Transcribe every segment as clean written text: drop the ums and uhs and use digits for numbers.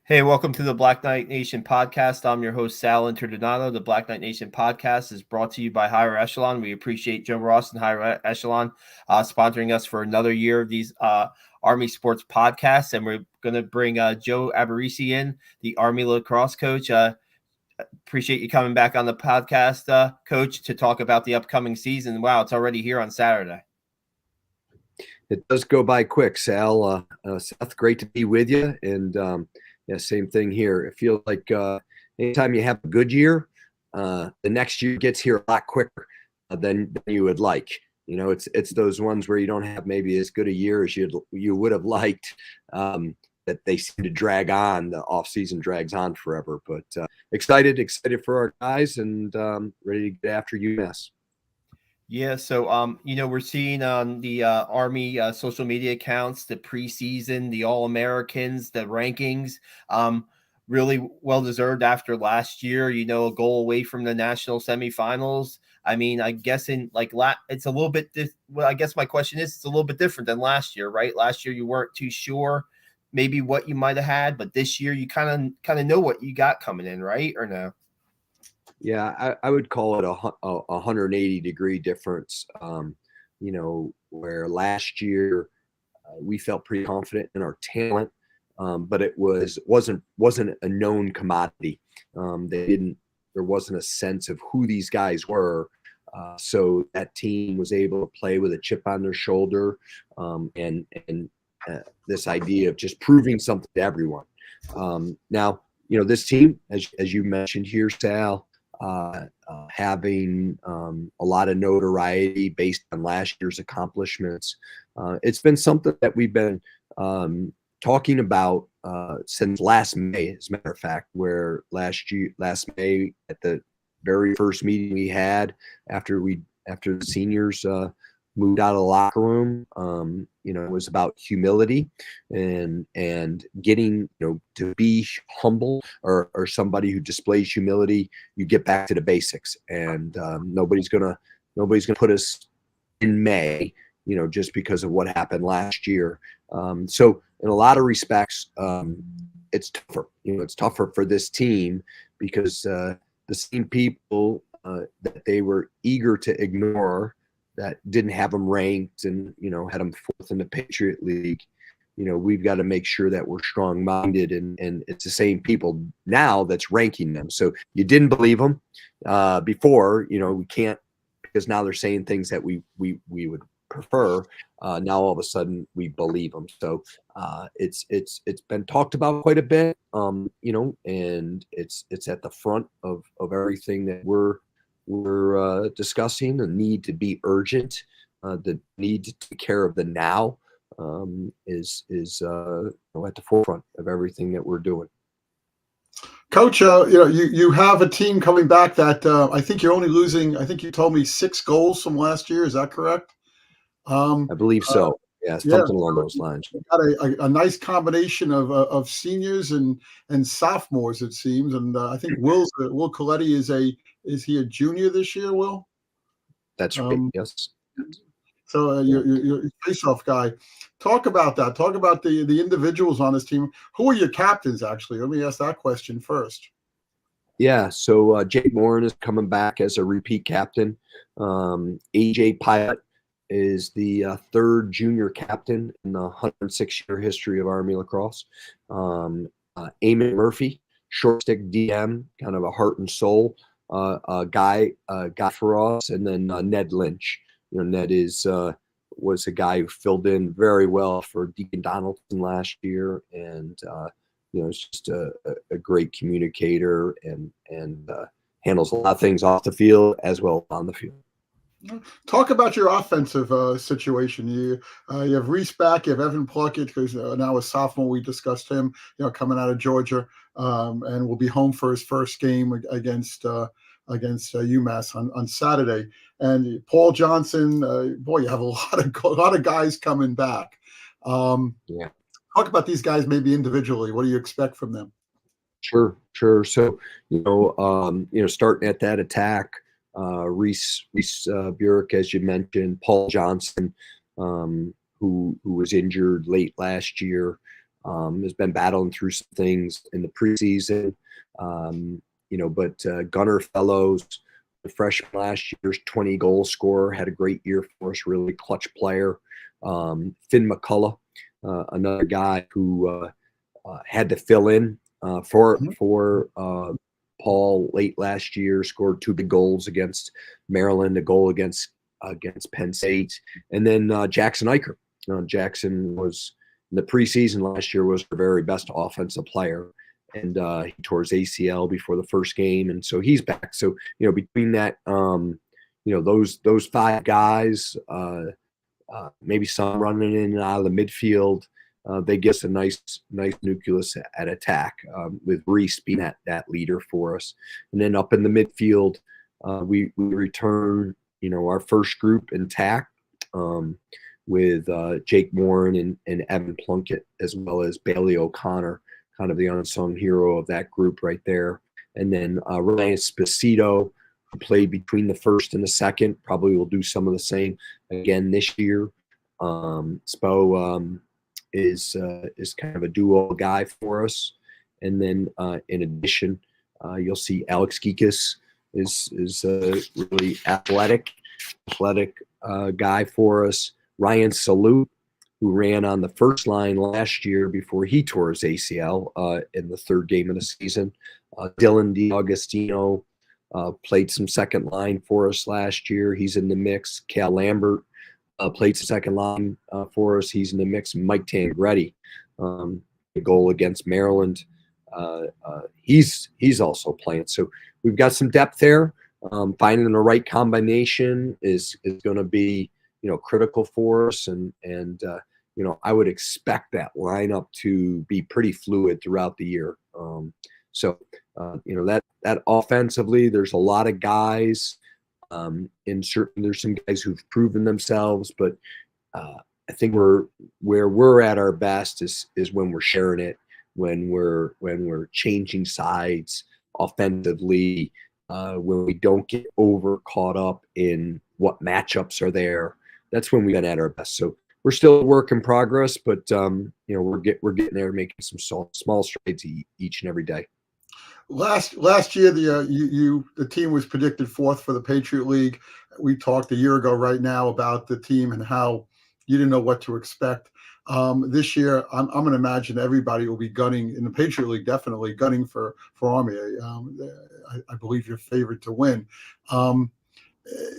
Hey, welcome to the Black Knight Nation podcast. I'm your host, Sal Interdonato. The Black Knight Nation podcast is brought to you by Higher Echelon. We appreciate Joe Ross and Higher Echelon sponsoring us for another year of these Army sports podcasts. And we're going to bring Joe Alberici in, the Army lacrosse coach. Appreciate you coming back on the podcast, Coach, to talk about the upcoming season. Wow, it's already here on Saturday. It does go by quick, Sal. Seth, great to be with you. And yeah, same thing here. It feels like anytime you have a good year, the next year gets here a lot quicker than you would like. You know, it's those ones where you don't have maybe as good a year as you would have liked, that they seem to drag on. The off season drags on forever. But excited for our guys and ready to get after UMass. Yeah, so we're seeing on the Army social media accounts the preseason, the All-Americans, the rankings, really well deserved after last year. You know, a goal away from the national semifinals. I mean, I guess it's a little bit. I guess my question is, it's a little bit different than last year, right? Last year you weren't too sure maybe what you might have had, but this year you kind of know what you got coming in, right? Or no? Yeah, I would call it a 180-degree difference. You know, where last year we felt pretty confident in our talent, but it wasn't a known commodity. There wasn't a sense of who these guys were. So that team was able to play with a chip on their shoulder, and this idea of just proving something to everyone. Now, you know, this team, as you mentioned here, Sal, having a lot of notoriety based on last year's accomplishments. It's been something that we've been talking about since last May, as a matter of fact, where last May at the very first meeting we had after the seniors moved out of the locker room, you know, it was about humility and getting, you know, to be humble or somebody who displays humility. You get back to the basics, and nobody's gonna put us in May, you know, just because of what happened last year. So in a lot of respects, it's tougher. You know, it's tougher for this team because the same people that they were eager to ignore, that didn't have them ranked and, you know, had them fourth in the Patriot League. You know, we've got to make sure that we're strong-minded, and it's the same people now that's ranking them. So you didn't believe them before, you know, we can't, because now they're saying things that we would prefer. Now all of a sudden we believe them. So it's been talked about quite a bit, you know, and it's at the front of everything that we're discussing. The need to be urgent, the need to take care of the now is you know, at the forefront of everything that we're doing. Coach, you know, you have a team coming back that I think you're only losing. I think you told me 6 goals from last year. Is that correct? I believe so. Yeah, something along those lines. You got a nice combination of seniors and sophomores, it seems, and I think Will Coletti is he a junior this year? Will? That's right. Yes. So you're a face-off guy. Talk about that. Talk about the individuals on this team. Who are your captains, actually? Let me ask that question first. Yeah, so Jake Morin is coming back as a repeat captain. AJ Pilot is the third junior captain in the 106-year history of Army lacrosse. Eamon Murphy, short stick DM, kind of a heart and soul guy for us. And then Ned Lynch. You know, Ned was a guy who filled in very well for Deacon Donaldson last year, and you know, it's just a great communicator and handles a lot of things off the field as well as on the field. Talk about your offensive situation. You have Reese back, you have Evan Pluckett, who's now a sophomore. We discussed him, you know, coming out of Georgia, and will be home for his first game against UMass on Saturday. And Paul Johnson, boy, you have a lot of guys coming back. Yeah. Talk about these guys maybe individually. What do you expect from them? Sure. So, you know, starting at that attack, Reese Burek, as you mentioned, Paul Johnson, who was injured late last year, Has been battling through some things in the preseason. But Gunnar Fellows, the freshman last year's 20 goal scorer, had a great year for us, really clutch player. Finn McCullough, another guy who had to fill in for Paul late last year, scored 2 big goals against Maryland, a goal against Penn State, and then Jackson Eicher. Jackson was in the preseason last year was our very best offensive player, and he tore his ACL before the first game, and so he's back. So between that, those 5 guys, maybe some running in and out of the midfield. They give us a nice nucleus at attack, with Reese being that leader for us. And then up in the midfield, we return, our first group intact, with Jake Warren and Evan Plunkett, as well as Bailey O'Connor, kind of the unsung hero of that group right there. And then Ryan Spacito, who played between the first and the second, probably will do some of the same again this year. Spo is kind of a duo guy for us. And then in addition, you'll see Alex Gikas is a really athletic guy for us. Ryan Salute, who ran on the first line last year before he tore his ACL in the 3rd game of the season. Dylan DiAugustino played some second line for us last year. He's in the mix. Cal Lambert played some second line for us. He's in the mix. Mike Tangretti, the goal against Maryland. He's also playing. So we've got some depth there. Finding the right combination is going to be critical for us, and I would expect that lineup to be pretty fluid throughout the year. That offensively, there's a lot of guys. There's some guys who've proven themselves, but I think where we're at our best is when we're sharing it, when we're changing sides offensively, when we don't get over caught up in what matchups are there. That's when we've been at our best. So we're still a work in progress, but we're getting there, making some small strides each and every day. Last year, the team was predicted 4th for the Patriot League. We talked a year ago right now about the team and how you didn't know what to expect. This year, I'm going to imagine everybody will be gunning in the Patriot League, definitely gunning for Army. I believe you're favored to win.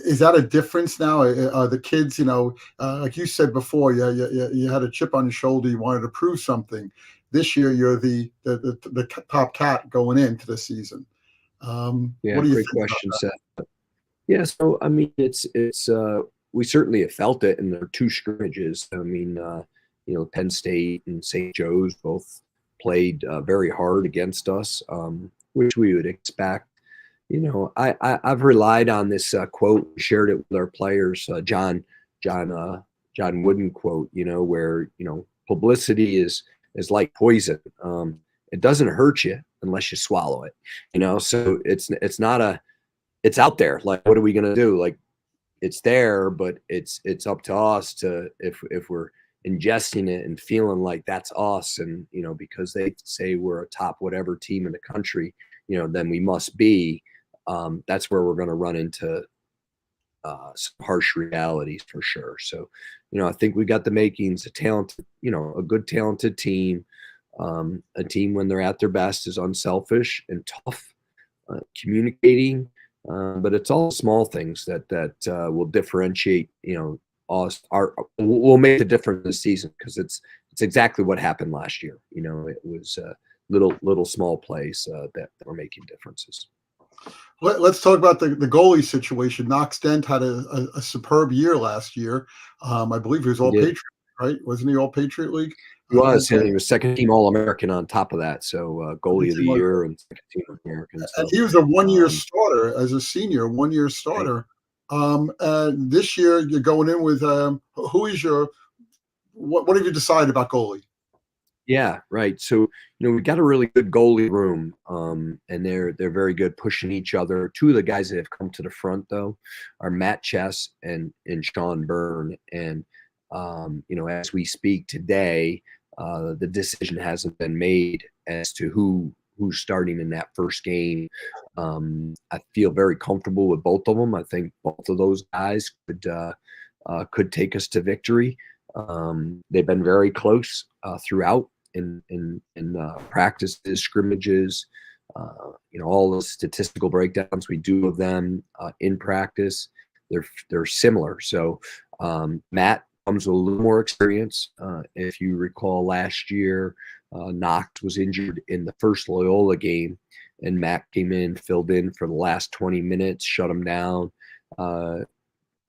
Is that a difference now? The kids, like you said before, you had a chip on your shoulder. You wanted to prove something. This year, you're the top cat going into the season. What do you great think question, Seth. Yeah, so I mean, it's we certainly have felt it in their 2 scrimmages. I mean, Penn State and St. Joe's both played very hard against us, which we would expect. I've relied on this quote, shared it with our players, John Wooden quote, where publicity is like poison. It doesn't hurt you unless you swallow it. So it's out there. Like, what are we gonna do? Like, it's there, but it's up to us to if we're ingesting it and feeling like that's us, and because they say we're a top whatever team in the country, then we must be. That's where we're going to run into some harsh realities for sure. So, I think we got the makings, a good talented team. A team when they're at their best is unselfish and tough, communicating. But it's all small things that will differentiate, us. Will make the difference this season, because it's exactly what happened last year. It was little small plays that were making differences. Let's talk about the goalie situation. Knox Dent had a superb year last year. I believe he was all Patriot, right? Wasn't he all Patriot League? He was, and he was 2nd team All-American on top of that. So goalie of the year and 2nd team All-American. So, and he was a 1-year starter as a senior, 1-year starter. And this year you're going in with who is what have you decided about goalie? Yeah, right. So, we got a really good goalie room, and they're very good pushing each other. 2 of the guys that have come to the front, though, are Matt Chess and Sean Byrne. And, as we speak today, The decision hasn't been made as to who's starting in that first game. I feel very comfortable with both of them. I think both of those guys could take us to victory. They've been very close throughout in practices, scrimmages, all the statistical breakdowns we do of them in practice. They're similar. So Matt comes with a little more experience. If you recall, last year Knox was injured in the first Loyola game, and Matt came in, filled in for the last 20 minutes, shut him down.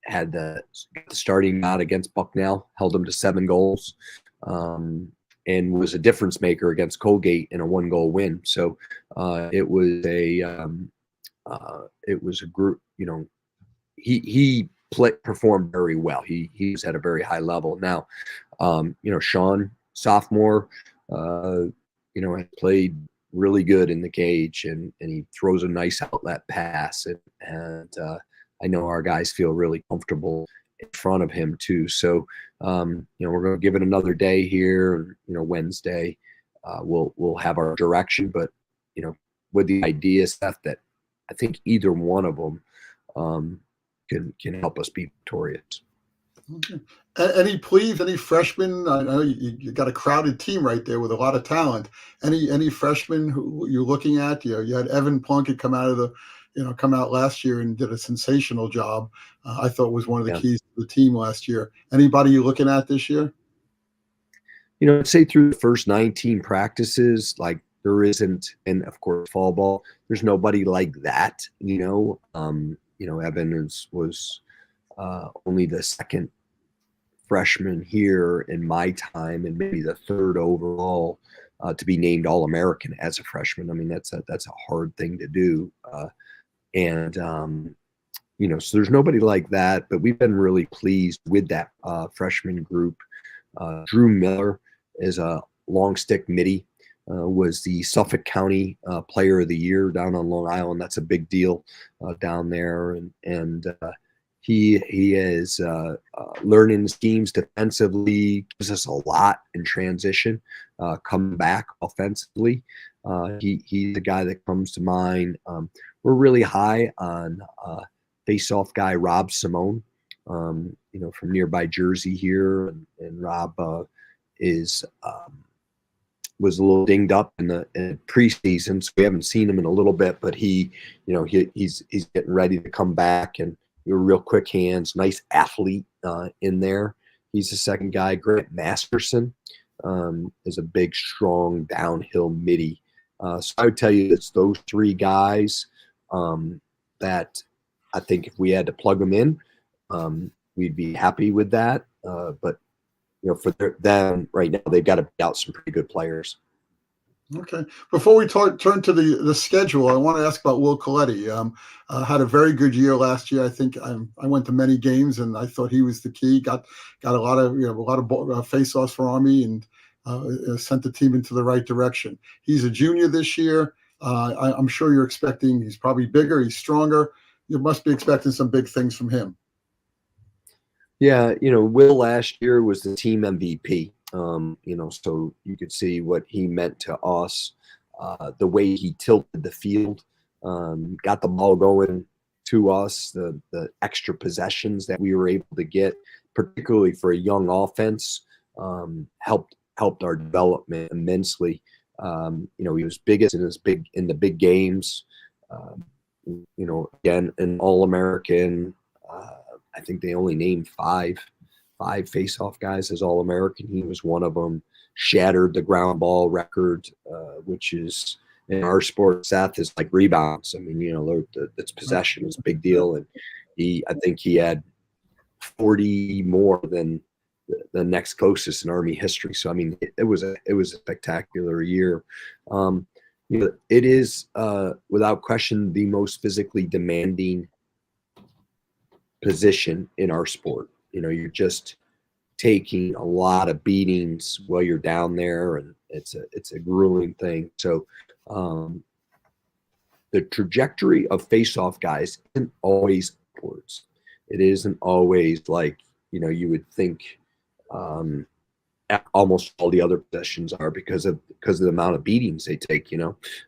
Had the starting nod against Bucknell, held him to 7 goals, and was a difference maker against Colgate in a 1-goal win. So it was a group. He performed very well. He's at a very high level now. Sean, sophomore, has played really good in the cage, and he throws a nice outlet pass, and I know our guys feel really comfortable in front of him too. So, we're going to give it another day here. Wednesday, we'll have our direction, but with the idea, Seth, that I think either one of them can help us be victorious. Okay. Any pleas? Any freshmen? I know you got a crowded team right there with a lot of talent. Any freshmen who you're looking at? You had Evan Plunkett come out last year and did a sensational job. I thought was one of the keys to the team last year. Anybody you looking at this year? I'd say through the first 19 practices, like there isn't, and of course fall ball, there's nobody like that. Evan was only the second freshman here in my time, and maybe the third overall to be named All-American as a freshman. I mean, that's a hard thing to do. So there's nobody like that, but we've been really pleased with that freshman group. Drew Miller is a long stick midi, was the Suffolk County Player of the Year down on Long Island. That's a big deal down there, and he is learning schemes defensively, gives us a lot in transition, come back offensively. He's the guy that comes to mind. We're really high on face-off guy Rob Simone, from nearby Jersey here, and Rob was a little dinged up in the preseason, so we haven't seen him in a little bit, but he's getting ready to come back, and real quick hands, nice athlete in there. He's the second guy. Grant Masterson is a big, strong downhill midi. So I would tell you it's those 3 guys that I think if we had to plug them in, we'd be happy with that. But for them right now, they've got to beat out some pretty good players. Okay. Before we turn to the schedule, I want to ask about Will Coletti. Had a very good year last year. I think I went to many games, and I thought he was the key. Got a lot of face-offs for Army, and sent the team into the right direction. He's a junior this year. I'm sure you're expecting. He's probably bigger. He's stronger. You must be expecting some big things from him. Yeah, Will last year was the team MVP. So you could see what he meant to us, the way he tilted the field, got the ball going to us, the extra possessions that we were able to get, particularly for a young offense, helped our development immensely. He was biggest in the big games. Again, an All-American. I think they only named five face-off guys as All-American. He was one of them. Shattered the ground ball record, which is in our sport, Seth, is like rebounds. I mean, that's possession is a big deal, and I think he had 40 more than the next closest in Army history. So I mean, it was a spectacular year. It is without question the most physically demanding position in our sport. You're just taking a lot of beatings while you're down there, and it's a grueling thing. So the trajectory of face-off guys isn't always upwards. It isn't always like you would think almost all the other possessions are because of the amount of beatings they take,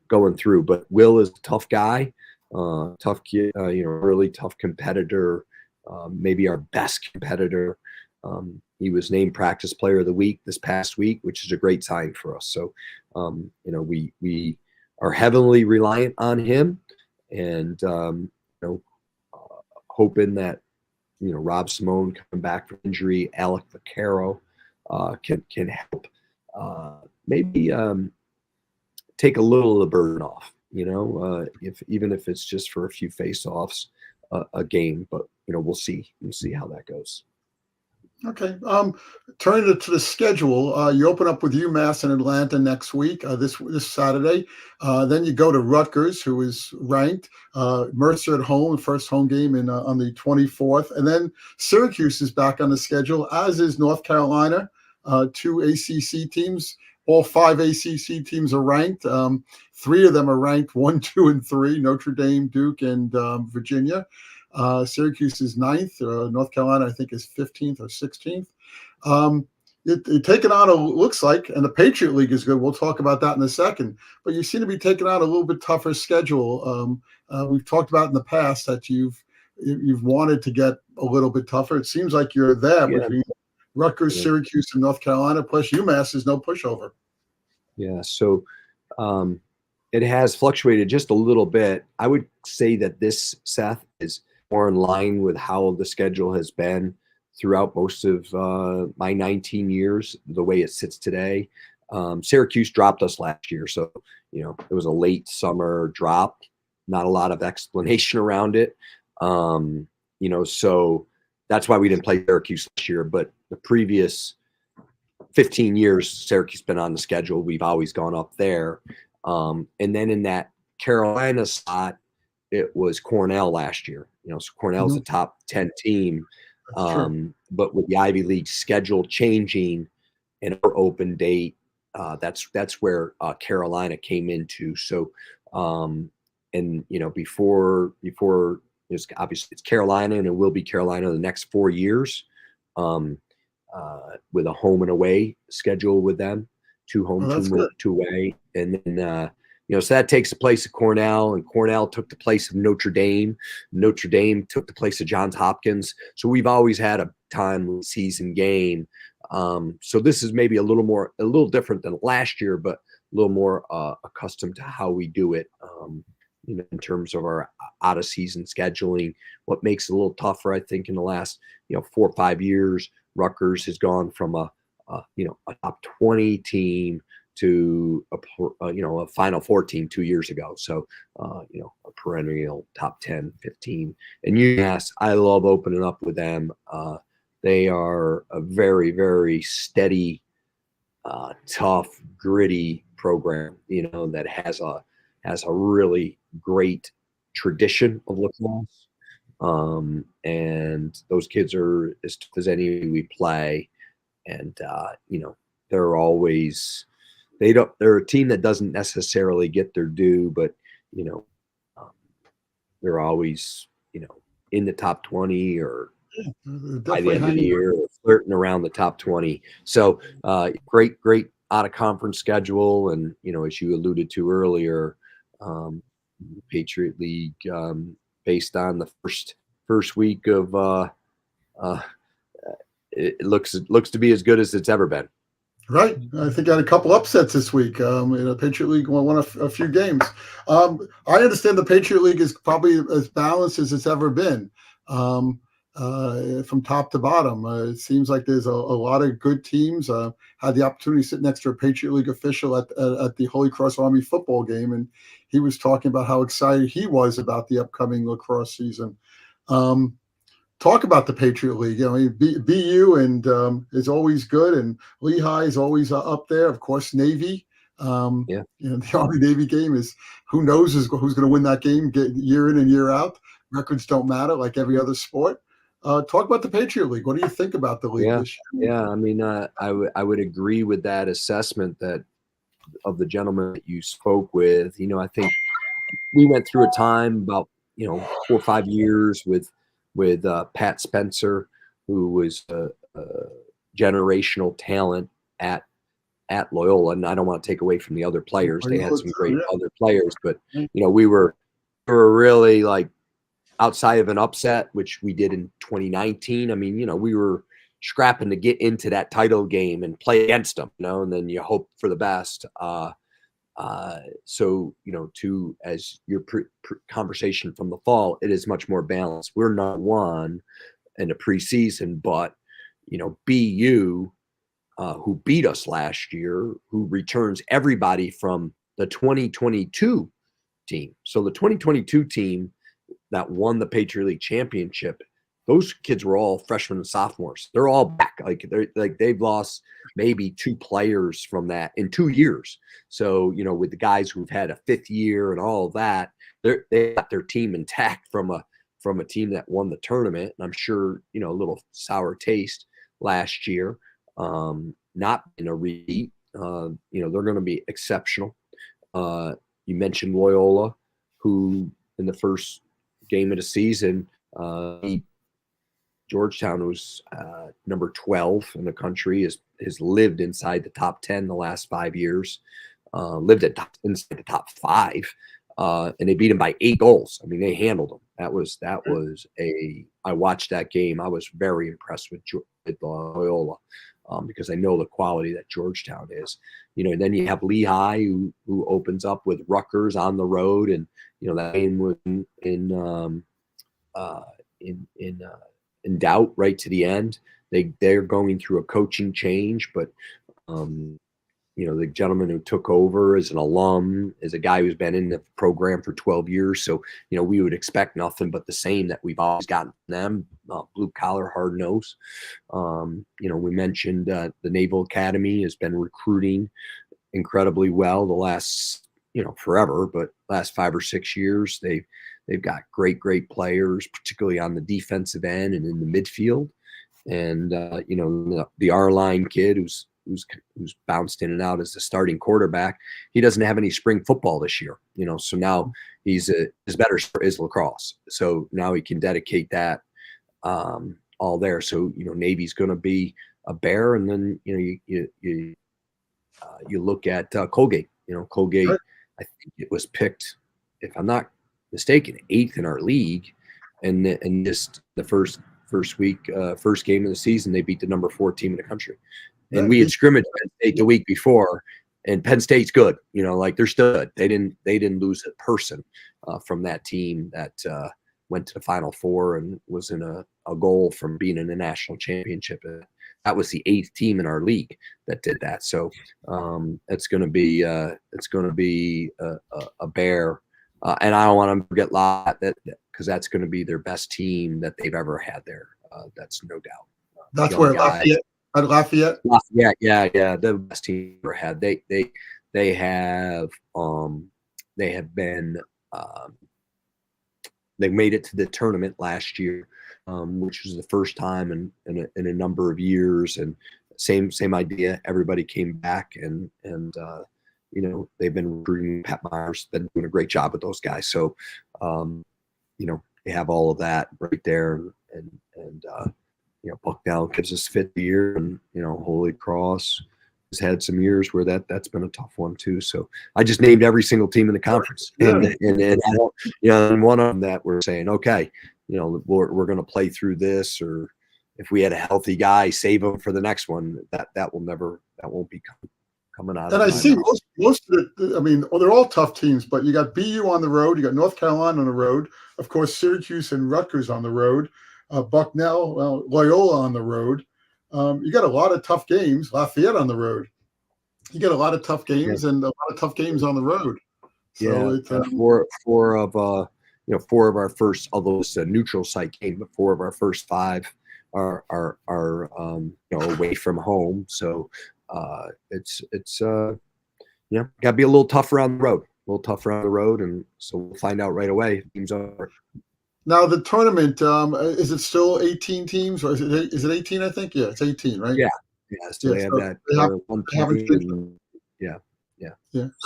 going through. But Will is a tough guy, tough kid, really tough competitor, maybe our best competitor. He was named Practice Player of the Week this past week, which is a great sign for us. So, we are heavily reliant on him, and hoping that Rob Simone coming back from injury, Alec Vaccaro can help maybe take a little of the burden off. Even if it's just for a few face-offs a game, but we'll see how that goes. Okay. Turning to the schedule, you open up with UMass in Atlanta next week, this Saturday. Then you go to Rutgers, who is ranked. Mercer at home, first home game on the 24th. And then Syracuse is back on the schedule, as is North Carolina. 2 ACC teams. All 5 ACC teams are ranked. 3 of them are ranked 1, 2, and 3, Notre Dame, Duke, and Virginia. Syracuse is 9th. North Carolina, I think, is 15th or 16th. You're taking on looks like, and the Patriot League is good. We'll talk about that in a second. But you seem to be taking on a little bit tougher schedule. We've talked about in the past that you've wanted to get a little bit tougher. It seems like you're there between Rutgers, Syracuse, and North Carolina. Plus UMass is no pushover. Yeah. So it has fluctuated just a little bit. I would say that this, Seth, is more in line with how the schedule has been throughout most of my 19 years, the way it sits today. Syracuse dropped us last year, so it was a late summer drop, not a lot of explanation around it. So that's why we didn't play Syracuse this year. But the previous 15 years, Syracuse has been on the schedule. We've always gone up there. And then in that Carolina spot, it was Cornell last year. So Cornell's a top 10 team. But with the Ivy League schedule changing and our open date, that's where Carolina came into. So, before it's obviously it's Carolina, and it will be Carolina the next 4 years, with a home and away schedule with them, 2 home, 2 away, and then. So that takes the place of Cornell, and Cornell took the place of Notre Dame. Notre Dame took the place of Johns Hopkins. So we've always had a time season game. So this is maybe a little different than last year, but a little more accustomed to how we do it. In terms of our out of season scheduling, what makes it a little tougher, I think, in the last 4 or 5 years, Rutgers has gone from a top 20 team to a Final Four team 2 years ago. So, a perennial top 10, 15. And UMass, I love opening up with them. They are a very, very steady, tough, gritty program, that has a really great tradition of lacrosse. And those kids are as tough as any we play. And, they're always – they're a team that doesn't necessarily get their due, but they're always in the top 20 or by the end of the year or flirting around the top 20. So great out of conference schedule, and as you alluded to earlier, Patriot League based on the first week of it looks to be as good as it's ever been. Right. I think I had a couple upsets this week. Patriot League won a few games. I understand the Patriot League is probably as balanced as it's ever been, from top to bottom. It seems like there's a lot of good teams. Had the opportunity to sit next to a Patriot League official at the Holy Cross Army football game, and he was talking about how excited he was about the upcoming lacrosse season. Talk about the Patriot League. BU and is always good, and Lehigh is always up there. Of course, Navy. The Army-Navy game is who knows who's going to win that game year in and year out. Records don't matter, like every other sport. Talk about the Patriot League. What do you think about the league this year? Yeah, I mean, I would agree with that assessment that of the gentleman that you spoke with. I think we went through a time about 4 or 5 years with Pat Spencer, who was a generational talent at Loyola, and I don't want to take away from the other players. They had some great other players, but we were really like outside of an upset, which we did in 2019. I mean, we were scrapping to get into that title game and play against them, and then you hope for the best. So, to as your conversation from the fall, it is much more balanced. We're not one in the preseason, but BU, who beat us last year, who returns everybody from the 2022 team. So the 2022 team that won the Patriot League championship, those kids were all freshmen and sophomores. They're all back. They've lost maybe 2 players from that in 2 years. So, with the guys who've had a 5th year and all of that, they got their team intact from a team that won the tournament. And I'm sure, a little sour taste last year, not in a repeat. They're going to be exceptional. You mentioned Loyola, who in the first game of the season, Georgetown, was number 12 in the country, has lived inside the top 10 the last 5 years, lived inside the top 5, and they beat them by 8 goals. I mean, they handled them. I watched that game. I was very impressed with Loyola, because I know the quality that Georgetown is. And then you have Lehigh, who opens up with Rutgers on the road, and that game was in doubt right to the end. They're going through a coaching change, but the gentleman who took over as an alum is a guy who's been in the program for 12 years. So, we would expect nothing but the same that we've always gotten from them, blue collar, hard nose. We mentioned the Naval Academy has been recruiting incredibly well the last, forever, but last 5 or 6 years, they've got great players, particularly on the defensive end and in the midfield. And, the R-line kid who's bounced in and out as the starting quarterback, he doesn't have any spring football this year, so now his better sport is lacrosse. So now he can dedicate that all there. So, Navy's going to be a bear. And then, you look at Colgate. Colgate, I think it was picked, if I'm not mistaken, 8th in our league, and just the first game of the season, they beat the number 4 team in the country. And we had scrimmaged Penn State the week before, and Penn State's good. They're still good. They didn't lose a person from that team that went to the Final Four and was in a goal from being in a national championship. That was the 8th team in our league that did that. So it's going to be a bear. And I don't want to forget that because that's going to be their best team that they've ever had there. That's no doubt. That's where Lafayette. At Lafayette, yeah, the best team ever had. They have been they made it to the tournament last year, which was the first time in a number of years. And same idea. Everybody came back, and they've been recruiting. Pat Myers been doing a great job with those guys. So they have all of that right there, and Bucknell gives us 5th year, and Holy Cross has had some years where that's been a tough one too. So I just named every single team in the conference, and one of them that we're saying, okay, we're going to play through this, or if we had a healthy guy, save him for the next one. That won't be coming out. And I see most of it. I mean, they're all tough teams, but you got BU on the road, you got North Carolina on the road, of course, Syracuse and Rutgers on the road. Bucknell, Loyola on the road. You got a lot of tough games. Lafayette on the road. You get a lot of tough games, and a lot of tough games on the road. So four of our first, although it's a neutral site game, but 4 of our first 5 are away from home. So it's got to be a little tougher on the road, and so we'll find out right away. Teams over. Now the tournament, is it still 18 teams, or is it 18? I think it's 18, right? Yeah. So they have that. They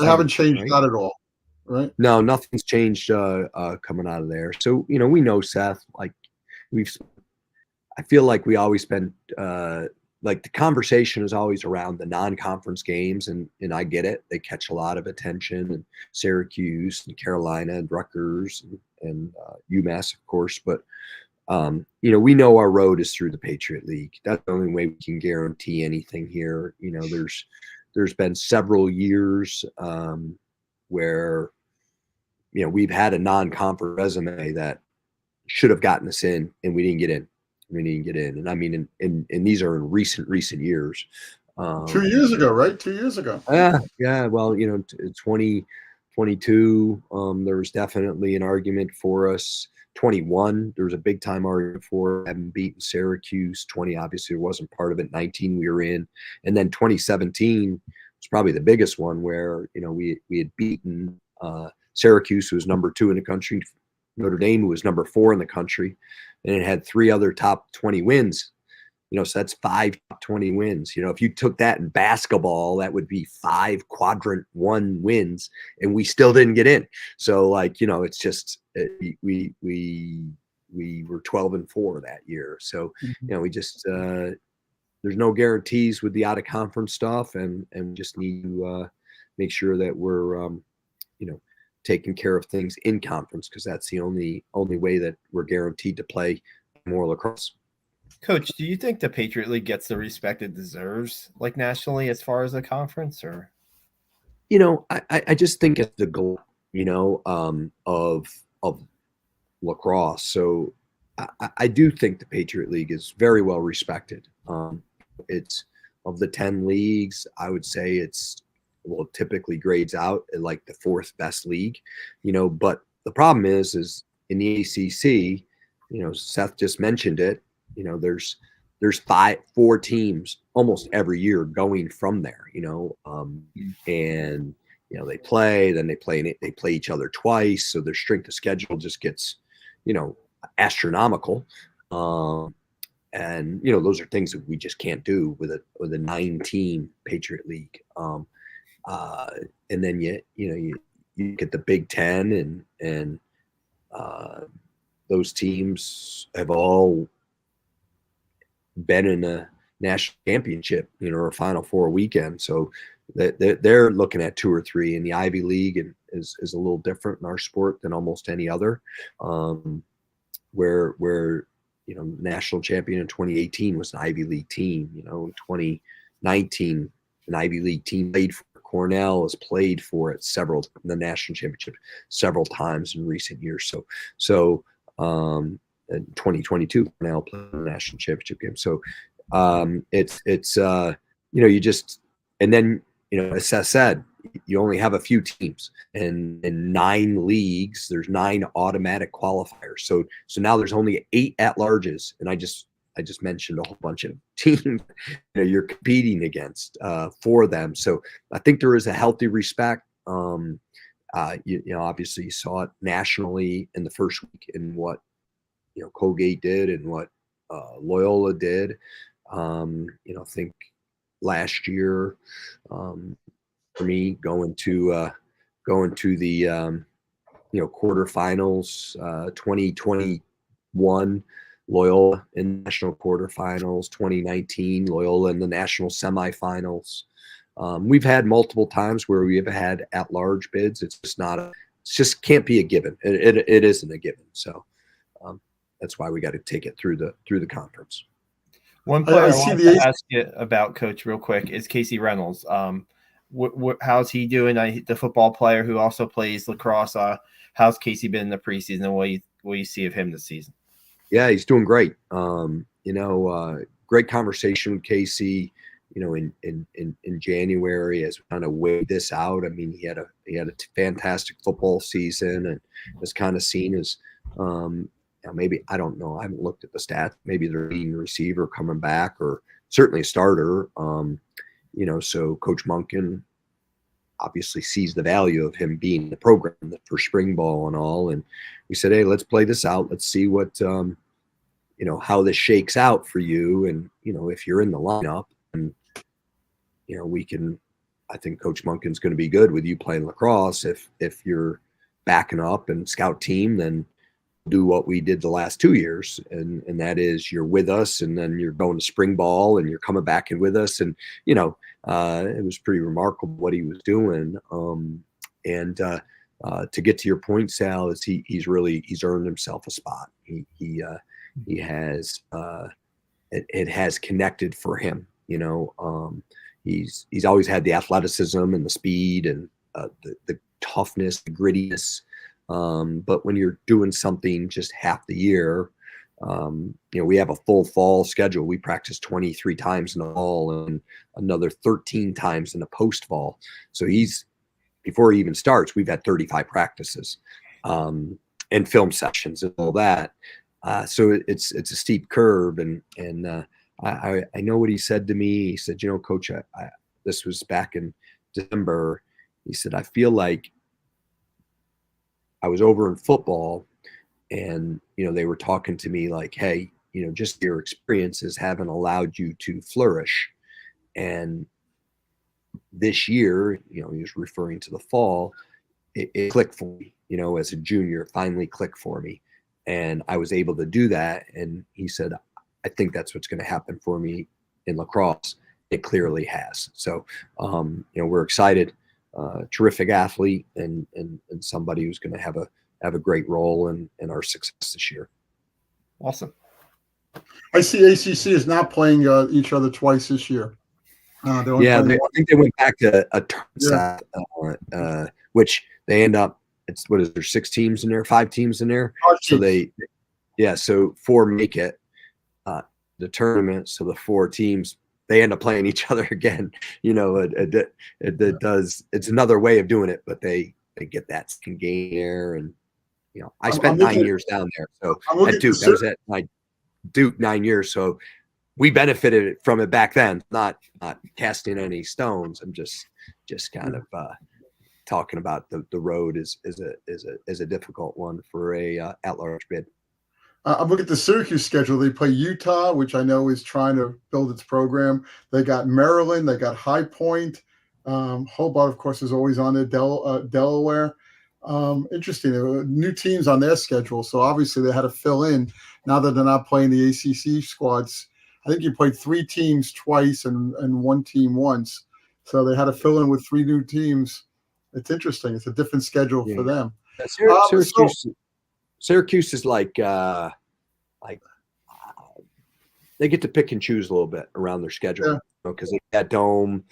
haven't changed that at all, right? No, nothing's changed coming out of there. So we know, Seth. Like I feel like we always spend like the conversation is always around the non-conference games, and I get it. They catch a lot of attention, and Syracuse and Carolina and Rutgers and UMass, of course. But we know our road is through the Patriot League. That's the only way we can guarantee anything here. There's been several years where we've had a non-conference resume that should have gotten us in, and we didn't get in. And I mean, and these are in recent years. 2 years ago, right? 2 years ago. Yeah. Well, 2022, there was definitely an argument for us. 21, there was a big time argument for having beaten Syracuse. 20, obviously, wasn't part of it. 19, we were in, and then 2017 was probably the biggest one where we had beaten Syracuse, who was number 2 in the country, Notre Dame, who was number 4 in the country, and it had 3 other top 20 wins. So that's 5 top 20 wins. If you took that in basketball, that would be 5 quadrant 1 wins, and we still didn't get in. So it's just we were 12-4 that year. So we just there's no guarantees with the out of conference stuff, and just need to make sure that we're taking care of things in conference, because that's the only way that we're guaranteed to play more lacrosse. Coach, do you think the Patriot League gets the respect it deserves, like nationally, as far as a conference? Or I just think it's the goal of lacrosse. So I do think the Patriot League is very well respected. It's, of the 10 leagues, I would say it's, well, typically grades out at like the 4th best league, but the problem is in the ACC, Seth just mentioned it, there's 4 teams almost every year going from there, and they play each other twice, so their strength of schedule just gets astronomical, and those are things that we just can't do with a 9-team Patriot League. And then you get the Big Ten, and those teams have all been in a national championship, or a Final Four weekend. So they're looking at 2 or 3. In the Ivy League, and is a little different in our sport than almost any other, where national champion in 2018 was an Ivy League team. In 2019, an Ivy League team played for Cornell, has played for it the national championship several times in recent years. So in 2022, Cornell played the national championship game. So it's you just, and then as Seth said, you only have a few teams, and in 9 leagues, there's 9 automatic qualifiers. So now there's only 8 at-larges, and I just mentioned a whole bunch of teams you're competing against for them. So I think there is a healthy respect. Obviously you saw it nationally in the first week in what Colgate did and what Loyola did. I think last year, for me, going to the quarterfinals, 2021. Loyola in national quarterfinals, 2019, Loyola in the national semifinals. We've had multiple times where we have had at-large bids. It's just can't be a given. It isn't a given. So that's why we got to take it through the conference. One player I wanted to ask you about, Coach, real quick, is Casey Reynolds. How's he doing? The football player who also plays lacrosse. How's Casey been in the preseason, and what you see of him this season? Yeah, he's doing great. Great conversation with Casey, in January as we kind of weighed this out. I mean, he had a fantastic football season, and was kind of seen as, maybe, I don't know, I haven't looked at the stats. Maybe they're leading receiver coming back, or certainly a starter. So Coach Monken obviously sees the value of him being in the program for spring ball and all. And we said, hey, let's play this out. Let's see what, how this shakes out for you. And, if you're in the lineup, and, I think Coach Monken's going to be good with you playing lacrosse. If you're backing up and scout team, then do what we did the last 2 years, and that is you're with us, and then you're going to spring ball, and you're coming back in with us, and it was pretty remarkable what he was doing. And to get to your point, Sal, is he's earned himself a spot. He has it has connected for him. He's always had the athleticism and the speed and the toughness, the grittiness. But when you're doing something just half the year, we have a full fall schedule. We practice 23 times in the fall and another 13 times in the post fall. So before he even starts, we've had 35 practices, and film sessions and all that. So it's a steep curve. And I know what he said to me. He said, Coach, this was back in December. He said, I feel like I was over in football, and they were talking to me like, hey, just your experiences haven't allowed you to flourish. And this year, he was referring to the fall, it clicked for me, as a junior, finally clicked for me. And I was able to do that. And he said, I think that's what's going to happen for me in lacrosse. It clearly has. So, we're excited. Terrific athlete and somebody who's going to have a great role in our success this year. Awesome. I see ACC is not playing each other twice this year. I think they went back to a turn set, which they end up. What is there? 6 teams in there, 5 teams in there. So so 4 make it the tournament. So the 4 teams, they end up playing each other again. It does. It's another way of doing it, but they get that second game there. And I spent 9 years down there. So at Duke, I was at my Duke 9 years. So we benefited from it back then. Not casting any stones. I'm just kind of talking about the road is a difficult one for a at-large bid. I'm looking at the Syracuse schedule. They play Utah, which I know is trying to build its program. They got Maryland. They got High Point. Hobart, of course, is always on there. Delaware. Interesting. There were new teams on their schedule, so obviously they had to fill in. Now that they're not playing the ACC squads, I think you played 3 teams twice and 1 team once. So they had to fill in with 3 new teams. It's interesting. It's a different schedule for them. Syracuse is like they get to pick and choose a little bit around their schedule because they got Dome,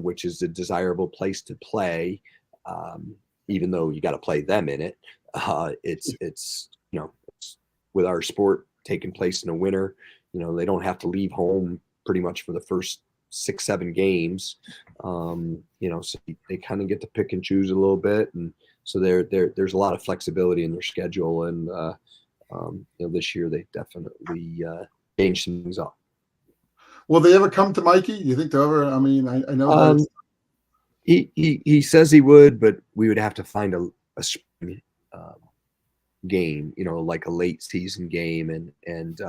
which is a desirable place to play, even though you got to play them in it. It's with our sport taking place in the winter, they don't have to leave home pretty much for the first 6-7 games. So they kind of get to pick and choose a little bit, and so there's a lot of flexibility in their schedule, and this year they definitely changed things up. Will they ever come to Mikey? You think they'll ever? I mean, I know that he says he would, but we would have to find a spring game, like a late season game, and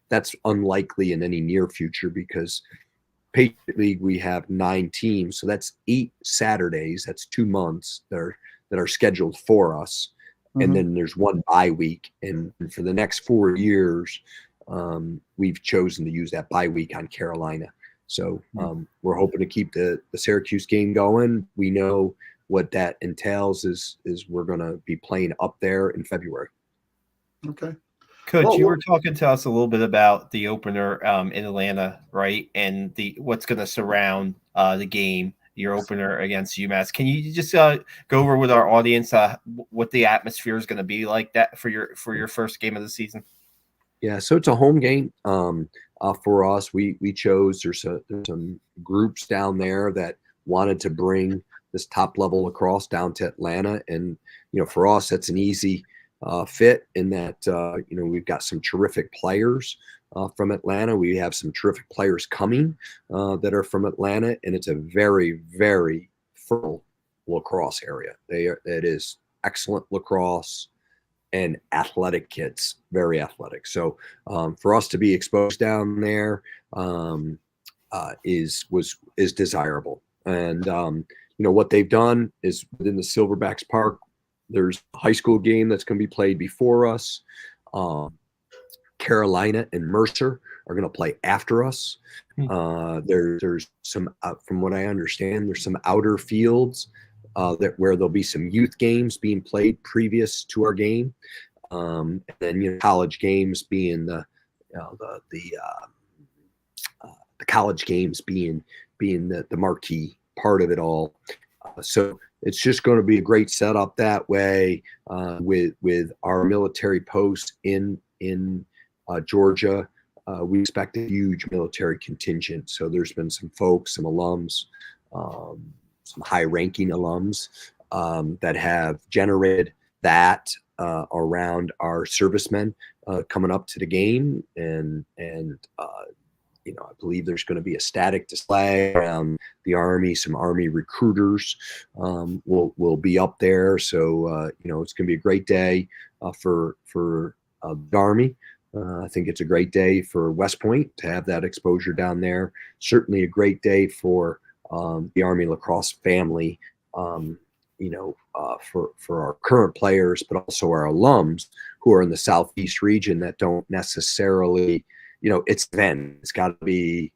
that's unlikely in any near future because Patriot League we have 9 teams, so that's 8 Saturdays. That's 2 months that are scheduled for us. And then there's 1 bye week. And for the next 4 years, we've chosen to use that bye week on Carolina. So we're hoping to keep the Syracuse game going. We know what that entails is we're going to be playing up there in February. Okay. Coach, you were talking to us a little bit about the opener in Atlanta, right? And what's going to surround the game, your opener against UMass. Can you just go over with our audience what the atmosphere is going to be like that for your first game of the season? Yeah, so it's a home game for us. We chose there's some groups down there that wanted to bring this top level lacrosse down to Atlanta, and for us that's an easy fit in that we've got some terrific players from Atlanta. We have some terrific players coming that are from Atlanta, and it's a very, very fertile lacrosse area. It is excellent lacrosse and athletic kids, very athletic. So for us to be exposed down there is desirable. And what they've done is within the Silverbacks Park, There's a high school game that's going to be played before us. Carolina and Mercer are going to play after us. There's some, from what I understand, there's some outer fields where there'll be some youth games being played previous to our game, and then college games being the college games being the marquee part of it all. So it's just going to be a great setup that way, with our military posts in Georgia. We expect a huge military contingent. So there's been some folks, some alums, some high-ranking alums that have generated that around our servicemen coming up to the game, and I believe there's going to be a static display around the Army. Some Army recruiters will be up there. So it's going to be a great day for the Army. I think it's a great day for West Point to have that exposure down there. Certainly a great day for the Army lacrosse family, for our current players, but also our alums who are in the Southeast region that don't necessarily, it's then it's got to be,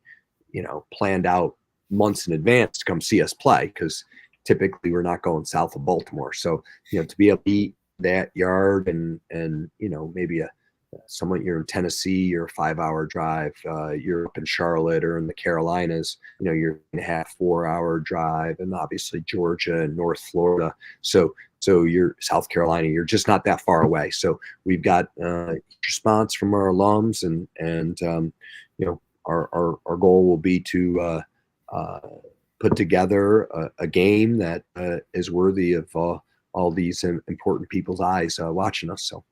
planned out months in advance to come see us play, because typically we're not going south of Baltimore. So, to be able to beat that yard and maybe someone, you're in Tennessee, you're a 5-hour drive, you're up in Charlotte or in the Carolinas, you're in a 4-hour drive, and obviously Georgia and North Florida. So you're South Carolina, you're just not that far away. So we've got response from our alums, and our goal will be to put together a game that is worthy of all these important people's eyes watching us. So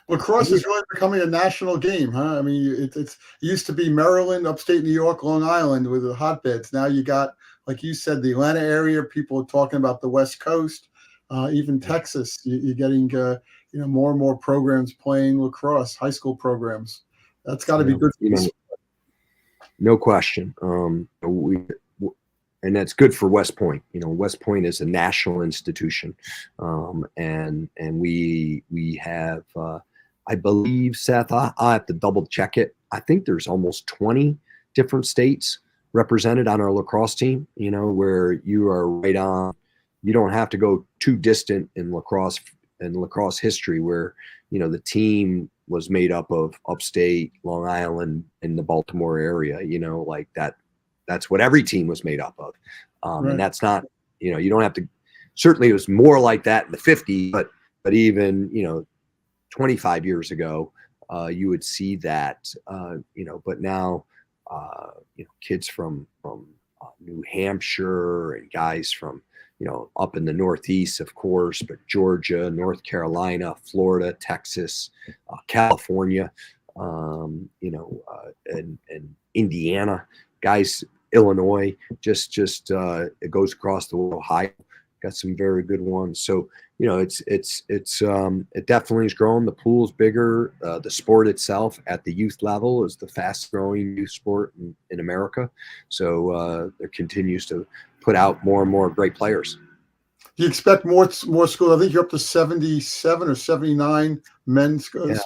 lacrosse is really becoming a national game, huh? I mean, it used to be Maryland, upstate New York, Long Island with the hotbeds. Now you got, like you said, the Atlanta area. People are talking about the West Coast, even Texas. You're getting more and more programs playing lacrosse, high school programs. That's got to be good for you. No question. And that's good for West Point. West Point is a national institution, and we have. I believe, Seth, I'll have to double check it. I think there's almost 20 different states represented on our lacrosse team, where you are right on. You don't have to go too distant in lacrosse history, where, the team was made up of upstate, Long Island, and the Baltimore area, like that. That's what every team was made up of. Right. And that's not, you don't have to, certainly it was more like that in the 50s, but even, 25 years ago, you would see that, but now, kids from New Hampshire and guys from, up in the Northeast, of course, but Georgia, North Carolina, Florida, Texas, California, and Indiana, guys, Illinois, just it goes across the world. Ohio got some very good ones. So, it definitely is growing. The pool's bigger. The sport itself at the youth level is the fastest growing youth sport in America. So there continues to put out more and more great players. Do you expect more schools? I think you're up to 77 or 79 men's schools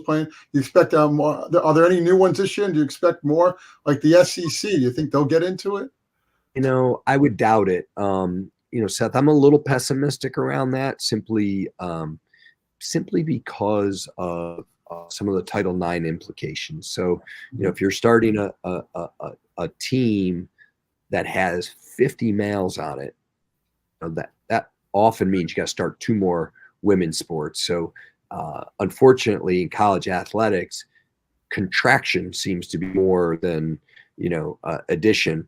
playing. You expect more? Are there any new ones this year? And do you expect more? Like the SEC, do you think they'll get into it? I would doubt it. Seth, I'm a little pessimistic around that, simply because of some of the Title IX implications. So, if you're starting a team that has 50 males on it, that often means you got to start 2 more women's sports. So, unfortunately, in college athletics, contraction seems to be more than addition.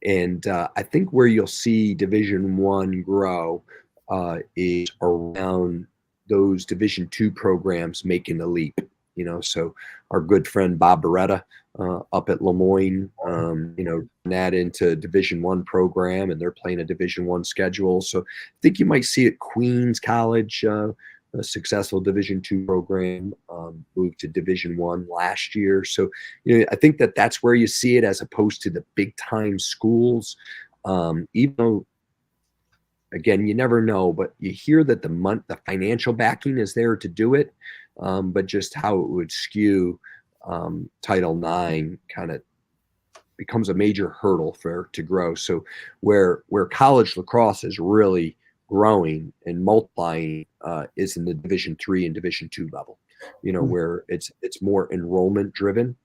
And I think where you'll see Division I grow is around those Division II programs making the leap. So our good friend Bob Beretta up at Lemoyne, that into Division I program, and they're playing a Division I schedule. So I think you might see at Queens College, a successful Division II program, moved to Division I last year. So, I think that's where you see it, as opposed to the big time schools. Even though again, you never know, but you hear that the financial backing is there to do it, but just how it would skew Title IX kind of becomes a major hurdle for to grow. So where college lacrosse is really growing and multiplying is in the Division III and Division II level, where it's more enrollment driven.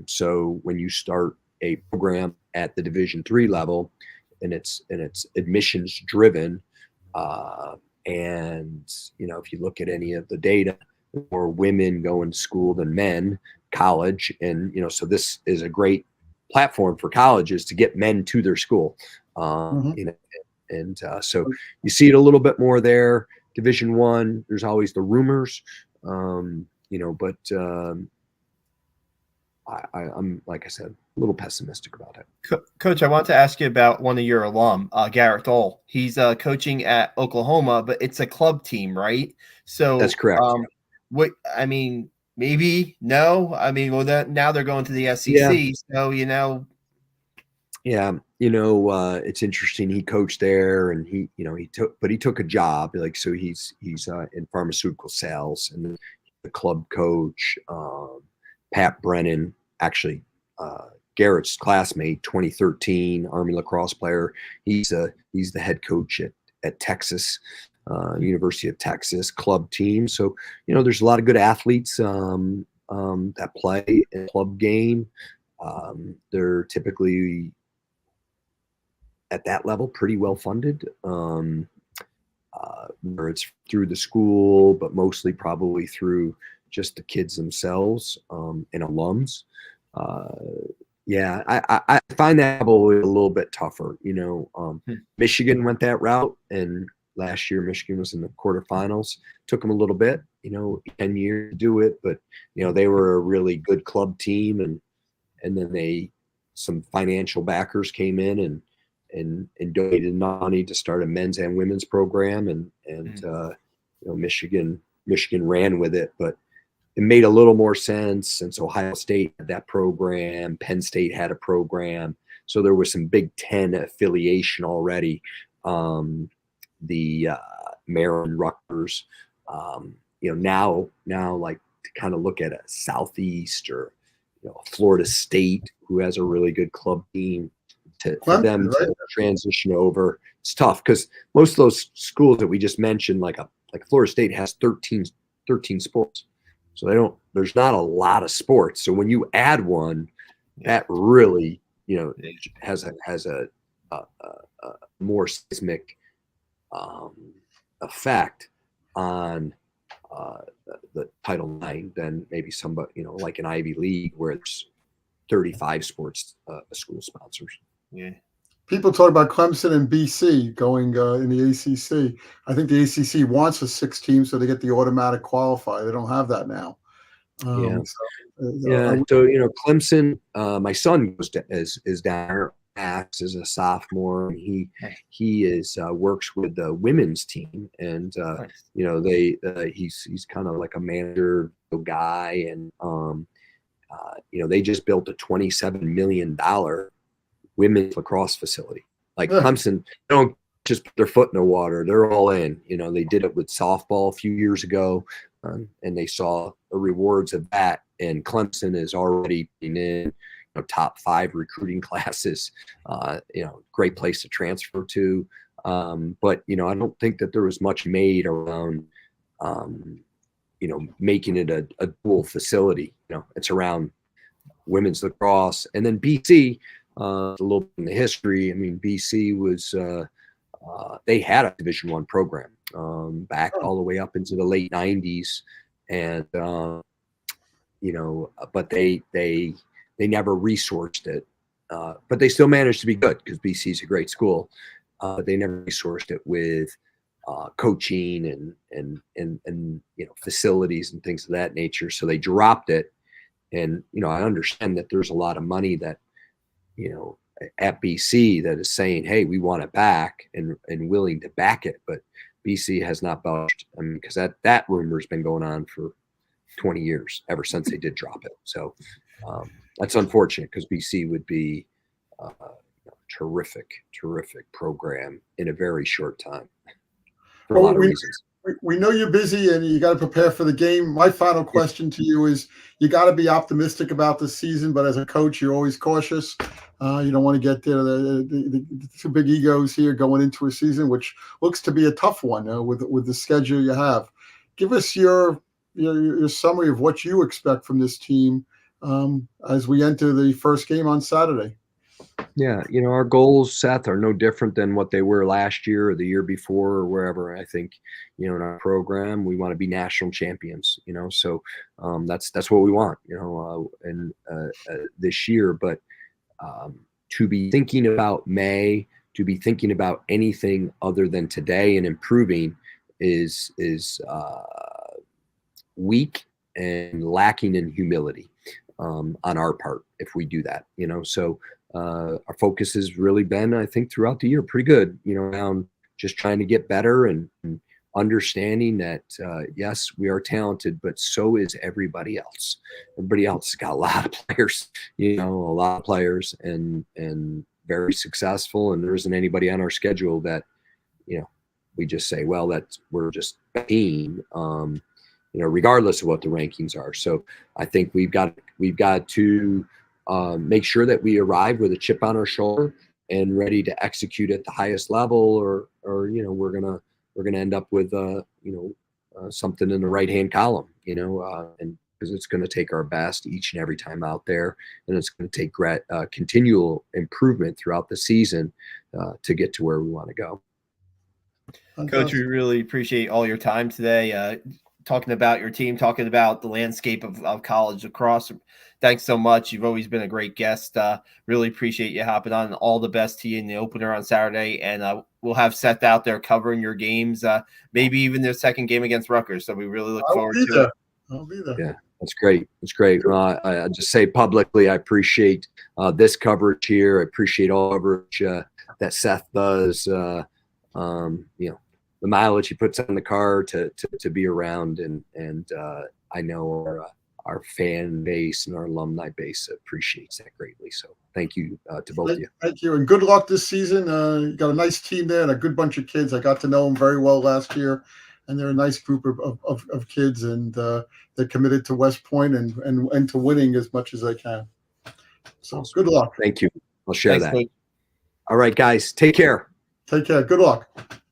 So when you start a program at the Division III level, and it's admissions driven, and if you look at any of the data, more women going to school than men, college, and so this is a great platform for colleges to get men to their school, and so you see it a little bit more there. Division I, there's always the rumors, but I'm, like I said, a little pessimistic about it. Coach, I want to ask you about one of your alum, Garrett Dole. He's coaching at Oklahoma, but it's a club team, right? So that's correct. What I mean, maybe no. I mean, well, now they're going to the SEC, yeah. so Yeah, it's interesting. He coached there, and he took a job, like, so he's in pharmaceutical sales, and the club coach, Pat Brennan, actually Garrett's classmate, 2013 Army lacrosse player. He's the head coach at Texas, University of Texas club team. So there's a lot of good athletes that play in club game. They're typically at that level pretty well funded, where it's through the school, but mostly probably through just the kids themselves, and alums. I find that probably a little bit tougher. Michigan went that route, and last year Michigan was in the quarterfinals. Took them a little bit, 10 years to do it, but they were a really good club team, and then some financial backers came in and donated money to start a men's and women's program, and Michigan ran with it, but it made a little more sense since Ohio State had that program, Penn State had a program, so there was some Big Ten affiliation already. The Maryland, Rutgers, now like to kind of look at a Southeast or Florida State, who has a really good club team. For them to transition over, it's tough because most of those schools that we just mentioned, like Florida State, has 13 sports, so there's not a lot of sports. So when you add one, that really has a more seismic effect on the Title IX than maybe somebody like an Ivy League where there's 35 sports school sponsors. Yeah. People talk about Clemson and BC going in the ACC. I think the ACC wants a 6 team so they get the automatic qualifier. They don't have that now. So Clemson. My son is down there. Max is a sophomore, and he is works with the women's team, and he's kind of like a manager guy, and they just built a $27 million women's lacrosse facility. Like Clemson, they don't just put their foot in the water; they're all in. They did it with softball a few years ago, and they saw the rewards of that. And Clemson is already in top 5 recruiting classes. Great place to transfer to. But I don't think that there was much made around making it a dual facility. It's around women's lacrosse, and then BC. A little bit in the history. I mean, BC was they had a Division I program back all the way up into the late 90s, and but they never resourced it. But they still managed to be good because BC is a great school. But they never resourced it with coaching and facilities and things of that nature. So they dropped it. And I understand that there's a lot of money that at BC that is saying, hey, we want it back and willing to back it. But BC has not budged. I mean, because that rumor has been going on for 20 years, ever since they did drop it. So that's unfortunate because BC would be terrific program in a very short time for a lot of reasons. We know you're busy and you got to prepare for the game. My final question to you is, you got to be optimistic about the season, but as a coach, you're always cautious. You don't want to get the two big egos here going into a season, which looks to be a tough one with the schedule you have. Give us your summary of what you expect from this team as we enter the first game on Saturday. Yeah, our goals, Seth, are no different than what they were last year or the year before or wherever. I think, in our program, we want to be national champions, so that's what we want, and this year. But to be thinking about May, to be thinking about anything other than today and improving is weak and lacking in humility on our part if we do that, so our focus has really been, I think, throughout the year pretty good, around just trying to get better and understanding that, yes, we are talented, but so is everybody else. Everybody else has got a lot of players, and very successful. And there isn't anybody on our schedule that, we just say, well, we're just a team, regardless of what the rankings are. So I think we've got to make sure that we arrive with a chip on our shoulder and ready to execute at the highest level, or we're gonna end up with something in the right hand column, and because it's going to take our best each and every time out there, and it's going to take continual improvement throughout the season to get to where we want to go. Coach, we really appreciate all your time today, talking about your team, talking about the landscape of college lacrosse. Thanks so much. You've always been a great guest. Really appreciate you hopping on. All the best to you in the opener on Saturday. And we'll have Seth out there covering your games, maybe even their second game against Rutgers. So we really look forward to it. I'll be there. Yeah, that's great. That's great. I just say publicly, I appreciate this coverage here. I appreciate all coverage that Seth does. The mileage he puts on the car to be around, and I know our fan base and our alumni base appreciates that greatly. So thank you to both of you. Thank you, and good luck this season. You got a nice team there and a good bunch of kids. I got to know them very well last year, and they're a nice group of kids, and they're committed to West Point and to winning as much as they can. So awesome. Good luck. Thank you. I'll share Thanks, that. Mate. All right, guys, take care. Take care. Good luck.